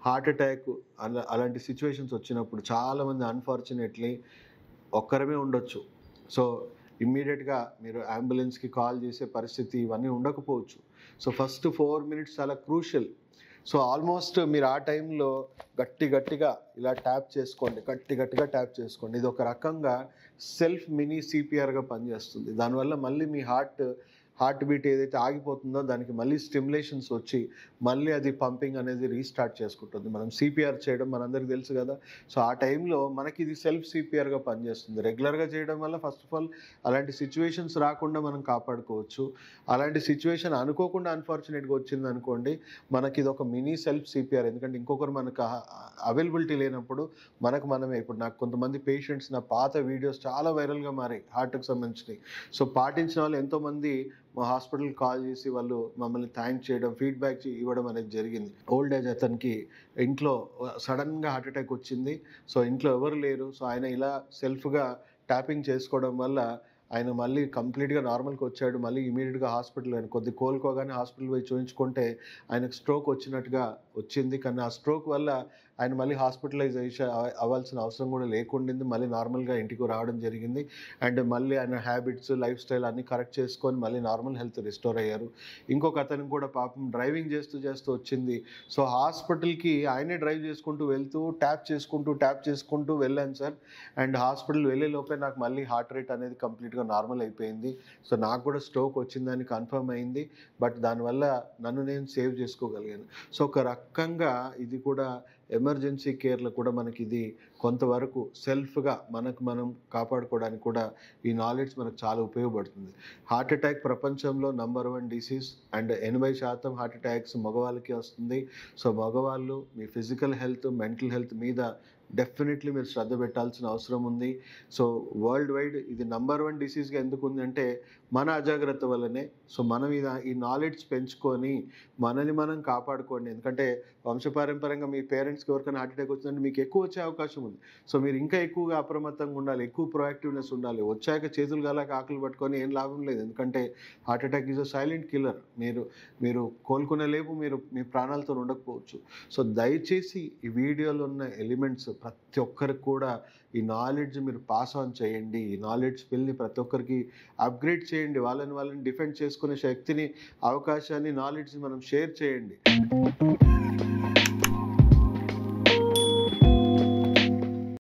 Heart attack అలాంటి situations వచ్చినప్పుడు చాలామంది అన్ఫార్చునేట్లీ ఒక్కరమే ఉండొచ్చు. సో ఇమ్మీడియట్గా మీరు అంబులెన్స్కి కాల్ చేసే పరిస్థితి ఇవన్నీ ఉండకపోవచ్చు. సో ఫస్ట్ 4 మినిట్స్ చాలా క్రూషియల్. సో ఆల్మోస్ట్ మీరు ఆ టైంలో గట్టిగా ఇలా ట్యాప్ చేసుకోండి, గట్టిగా ట్యాప్ చేసుకోండి. ఇది ఒక రకంగా సెల్ఫ్ మినీ సిపిఆర్గా పనిచేస్తుంది. దానివల్ల మళ్ళీ మీ హార్ట్ బీట్ ఏదైతే ఆగిపోతుందో దానికి మళ్ళీ స్టిమ్యులేషన్స్ వచ్చి మళ్ళీ అది పంపింగ్ అనేది రీస్టార్ట్ చేసుకుంటుంది. మనం సిపిఆర్ చేయడం మనందరికీ తెలుసు కదా. సో ఆ టైంలో మనకి ఇది సెల్ఫ్ సిపిఆర్గా పనిచేస్తుంది. రెగ్యులర్గా చేయడం వల్ల ఫస్ట్ ఆఫ్ ఆల్ అలాంటి సిచ్యువేషన్స్ రాకుండా మనం కాపాడుకోవచ్చు. అలాంటి సిచ్యువేషన్ అనుకోకుండా అన్ఫార్చునేట్గా వచ్చింది అనుకోండి, మనకి ఇది ఒక మినీ సెల్ఫ్ సిపిఆర్. ఎందుకంటే ఇంకొకరు మనకు అవైలబిలిటీ లేనప్పుడు మనమే. ఇప్పుడు నాకు కొంతమంది పేషెంట్స్ నా పాత వీడియోస్ చాలా వైరల్గా మారాయి హార్ట్కి సంబంధించినవి. సో పాటించిన వాళ్ళు ఎంతోమంది మా హాస్పిటల్కి కాల్ చేసి వాళ్ళు మమ్మల్ని థ్యాంక్ చేయడం, ఫీడ్బ్యాక్ ఇవ్వడం అనేది జరిగింది. ఓల్డ్ ఏజ్ అతనికి ఇంట్లో సడన్గా హార్ట్ అటాక్ వచ్చింది. సో ఇంట్లో ఎవరు లేరు. సో ఆయన ఇలా సెల్ఫ్గా ట్యాపింగ్ చేసుకోవడం వల్ల ఆయన మళ్ళీ కంప్లీట్గా నార్మల్కి వచ్చాడు. మళ్ళీ ఇమీడియట్గా హాస్పిటల్ ఆయన కొద్ది కోలుకోగానే హాస్పిటల్ పోయి చూయించుకుంటే ఆయనకు స్ట్రోక్ వచ్చినట్టుగా వచ్చింది. కానీ ఆ స్ట్రోక్ వల్ల ఆయన మళ్ళీ హాస్పిటలైజేషన్ అవ్వాల్సిన అవసరం కూడా లేకుండింది. మళ్ళీ నార్మల్గా ఇంటికి రావడం జరిగింది. అండ్ మళ్ళీ ఆయన హ్యాబిట్స్, లైఫ్ స్టైల్ అన్నీ కరెక్ట్ చేసుకొని మళ్ళీ నార్మల్ హెల్త్ రిస్టోర్ అయ్యారు. ఇంకొక అతనికి కూడా పాపం డ్రైవింగ్ చేస్తూ వచ్చింది. సో హాస్పిటల్కి ఆయనే డ్రైవ్ చేసుకుంటూ వెళ్తూ ట్యాప్ చేసుకుంటూ వెళ్ళాను సార్. అండ్ హాస్పిటల్ వెళ్ళే లోపే నాకు మళ్ళీ హార్ట్ రేట్ అనేది కంప్లీట్గా నార్మల్ అయిపోయింది. సో నాకు కూడా స్ట్రోక్ వచ్చిందని కన్ఫర్మ్ అయింది. బట్ దానివల్ల నన్ను నేను సేవ్ చేసుకోగలిగాను. సో ఒక రకంగా ఇది కూడా ఎమర్జెన్సీ కేర్లో కూడా మనకి ఇది కొంతవరకు సెల్ఫ్గా మనం కాపాడుకోవడానికి కూడా ఈ నాలెడ్జ్ మనకు చాలా ఉపయోగపడుతుంది. హార్ట్ అటాక్ ప్రపంచంలో number 1 disease. And 80% heart attacks మగవాళ్ళకి వస్తుంది. సో మగవాళ్ళు మీ ఫిజికల్ హెల్త్, మెంటల్ హెల్త్ మీద డెఫినెట్లీ మీరు శ్రద్ధ పెట్టాల్సిన అవసరం ఉంది. సో వరల్డ్ వైడ్ ఇది నంబర్ 1 డిసీజ్గా ఎందుకు ఉందంటే మన అజాగ్రత్త వల్లనే. సో మనం ఈ నాలెడ్జ్ పెంచుకొని మనల్ని మనం కాపాడుకోండి. ఎందుకంటే వంశపారంపర్యంగా మీ పేరెంట్స్కి ఎవరికైనా హార్ట్ అటాక్ వచ్చిందంటే మీకు ఎక్కువ వచ్చే అవకాశం ఉంది. సో మీరు ఇంకా ఎక్కువగా అప్రమత్తంగా ఉండాలి, ఎక్కువ ప్రొయాక్టివ్నెస్ ఉండాలి. వచ్చాక చేతులు గాలాక ఆకులు పట్టుకొని ఏం లాభం లేదు. ఎందుకంటే heart attack is a silent killer. మీరు కోలుకునే లేపు మీరు మీ ప్రాణాలతో ఉండకపోవచ్చు. సో దయచేసి ఈ వీడియోలో ఉన్న ఎలిమెంట్స్ ప్రతి ఒక్కరికి కూడా ఈ నాలెడ్జ్ మీరు పాస్ ఆన్ చేయండి. ఈ నాలెడ్జ్ స్కిల్ని ప్రతి ఒక్కరికి అప్గ్రేడ్ చేయండి. వాళ్ళని డిఫెండ్ చేసుకునే శక్తిని, అవకాశాన్ని, నాలెడ్జ్ని మనం షేర్ చేయండి.